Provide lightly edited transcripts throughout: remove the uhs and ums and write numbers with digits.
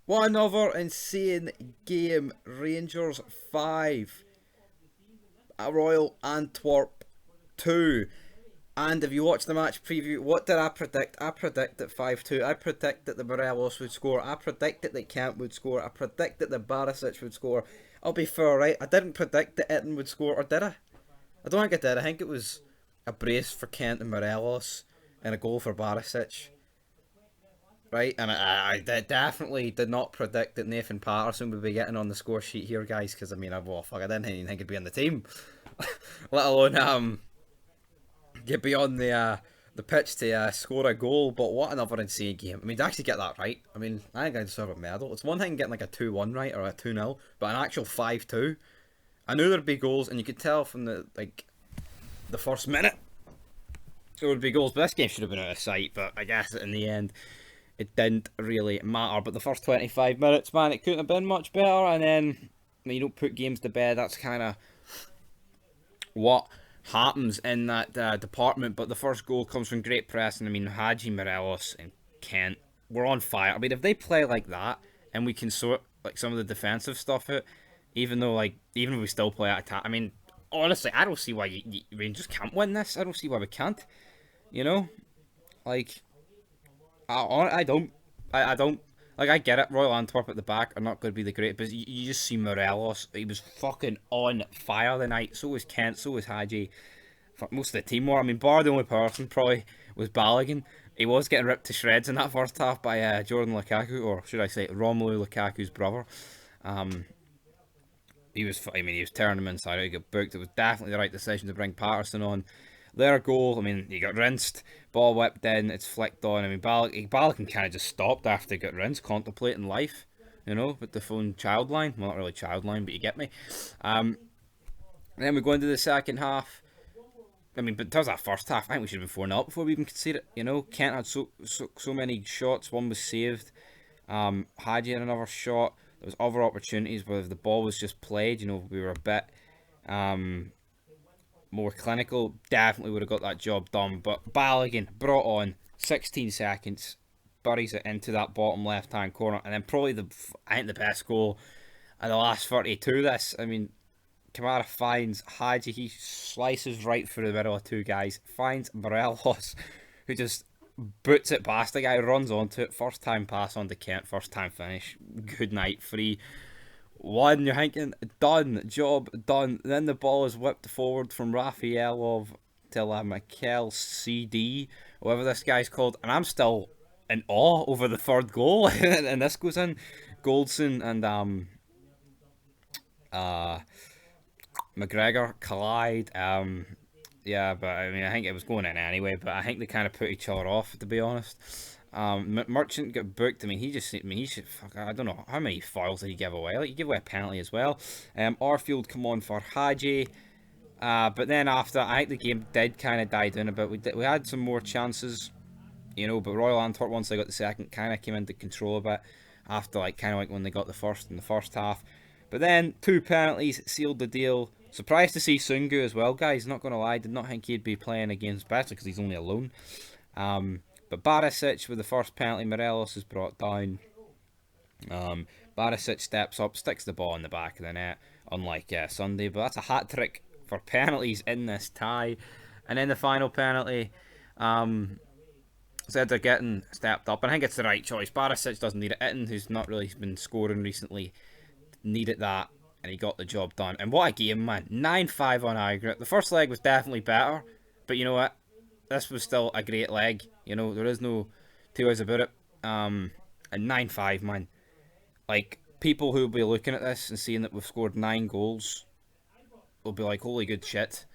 What another insane game. Rangers 5, Royal Antwerp 2. And if you watch the match preview, what did I predict? I predicted 5-2. I predicted that Morelos would score. I predicted that Kent would score. I predicted that Barisic would score. I'll be fair, right? I didn't predict that Itten would score, or did I? I don't think I did. I think it was a brace for Kent and Morelos and a goal for Barisic, right? And I definitely did not predict that Nathan Patterson would be getting on the score sheet here, guys, because I didn't even think he'd be on the team, let alone get beyond the pitch to score a goal. But what another insane game! I mean, to actually get that right, I mean, I think I deserve a medal. It's one thing getting like a 2-1 right or a 2-0, but an actual 5-2. I knew there'd be goals, and you could tell from the first minute there would be goals. But this game should have been out of sight. But I guess in the end, it didn't really matter. But the first 25 minutes, man, it couldn't have been much better. And then when you don't put games to bed, that's kind of what happens in that department. But the first goal comes from great pressing. I mean, Hadji, Morelos, and Kent were on fire. I mean, if they play like that and we can sort like some of the defensive stuff out, even if we still play at attack, I mean, honestly, I don't see why Rangers can't win this. I don't see why we can't. You know, like I don't. I don't. Like, I get it. Royal Antwerp at the back are not going to be the great, but you just see Morelos. He was fucking on fire the night. So was Kent. So was Hadji. Most of the team were. I mean, bar the only person probably was Balogun. He was getting ripped to shreds in that first half by Jordan Lukaku, or should I say Romelu Lukaku's brother. Um, he was tearing him inside out. He got booked. It was definitely the right decision to bring Patterson on. Their goal, I mean, he got rinsed, ball whipped in, it's flicked on. I mean, Balogun kind of just stopped after he got rinsed, contemplating life, with the phone child line. Well, not really child line, but you get me. Then we go into the second half. I mean, but in terms of that first half, I think we should have been 4-0 before we even conceded it. Kent had so many shots, one was saved. Hadji had another shot. There was other opportunities, but if the ball was just played, we were a bit more clinical, definitely would have got that job done. But Balogun brought on 16 seconds, buries it into that bottom left hand corner, and then probably I think the best goal in the last 32. This, I mean, Kamara finds Hadji, he slices right through the middle of two guys, finds Morelos, who just boots it past the guy, runs onto it, first time pass on to Kent, first time finish, good night, 3-1, you're thinking, done, job done. Then the ball is whipped forward from Rafaelov to Mikel CD, whatever this guy's called, and I'm still in awe over the third goal. And this goes in. Goldson and McGregor collide. Yeah, but I mean, I think it was going in anyway. But I think they kind of put each other off, to be honest. Merchant got booked. I mean, he should. Fuck, I don't know how many fouls did he give away. Like, he gave away a penalty as well. Arfield come on for Hadji. But then after, I think the game did kind of die down a bit. We had some more chances, but Royal Antwerp, once they got the second, kind of came into control a bit after, kind of like when they got the first in the first half. But then 2 penalties sealed the deal. Surprised to see Sungu as well, guys. Not going to lie, did not think he'd be playing against, especially because he's only alone. But Barisic with the first penalty, Morelos is brought down. Barisic steps up, sticks the ball in the back of the net, unlike Sunday. But that's a hat trick for penalties in this tie. And then the final penalty, said they're getting stepped up. And I think it's the right choice. Barisic doesn't need it. Itten, who's not really been scoring recently, needed that. And he got the job done. And what a game, man. 9-5 on aggregate. The first leg was definitely better. But you know what? This was still a great leg. There is no two ways about it. And 9-5, man. Like, people who will be looking at this and seeing that we've scored 9 goals will be like, holy good shit.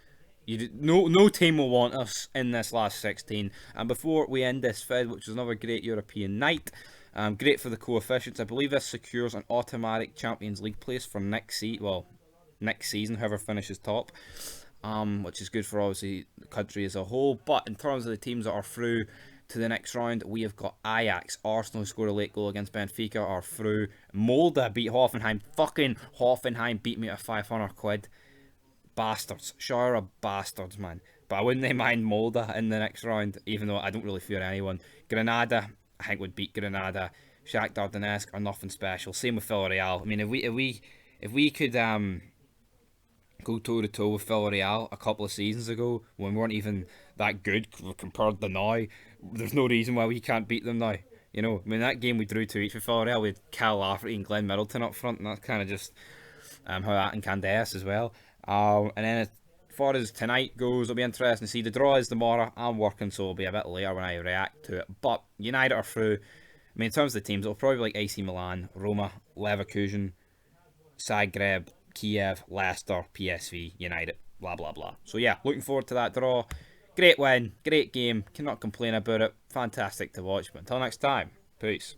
No team will want us in this last 16. And before we end this vid, which is another great European night, great for the coefficients. I believe this secures an automatic Champions League place for next season, whoever finishes top, which is good for obviously the country as a whole. But in terms of the teams that are through to the next round, we have got Ajax. Arsenal, who scored a late goal against Benfica, are through. Molde beat Hoffenheim. Fucking Hoffenheim beat me at 500 quid. Bastards. Sure are bastards, man. But I wouldn't mind Molde in the next round, even though I don't really fear anyone. Granada, I think, would beat Granada. Shakhtar Donetsk are nothing special. Same with Villarreal. I mean, if we could go toe to toe with Villarreal a couple of seasons ago when we weren't even that good compared to now, there's no reason why we can't beat them now. I mean, that game we drew 2-each with Villarreal with Cal Lafferty and Glenn Middleton up front, and that's kind of just how that and Candeas as well. And then as far as tonight goes, it'll be interesting to see. The draw is tomorrow. I'm working, so it'll be a bit later when I react to it. But United are through. I mean, in terms of the teams, it'll probably be like AC Milan, Roma, Leverkusen, Zagreb, Kiev, Leicester, PSV, United, blah, blah, blah. So, yeah, looking forward to that draw. Great win, great game. Cannot complain about it. Fantastic to watch. But until next time, peace.